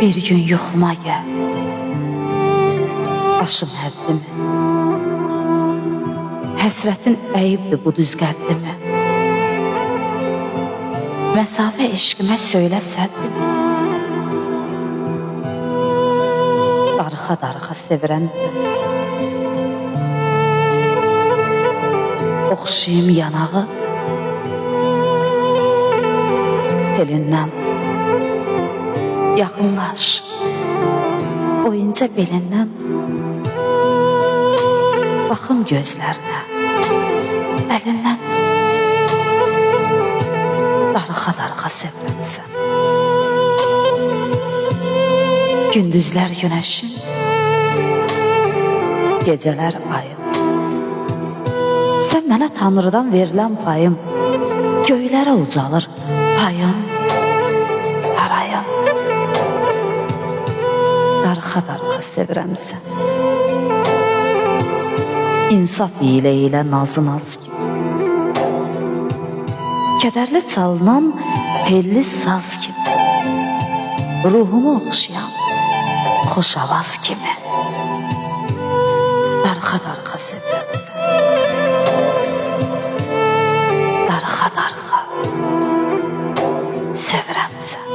Bir gün yuxuma gəl, başım həddimi, həsrətin əyibdir bu düz qəddimi. Məsafə eşqimə söylə səddimi, darıxa-darıxa sevirəm səni. Oxşayım yanağı, telindən yaxınlaş, boyunca belindən baxım gözlərinə, əlindən darıxa-darıxa sevirəm sən. Gündüzlər günəşin, gecələr ayım, sən mənə Tanrıdan verilən payım, göylərə ucalır payım, harayım. Darıxa-darıxa sevirəm sən. İnsaf ilə nazı-naz kimi, kədərli çalınan telli saz kimi, ruhumu oxşayan xoş avaz kimi. Darıxa-darıxa sevirəm sən. Darıxa-darıxa sevirəm sən.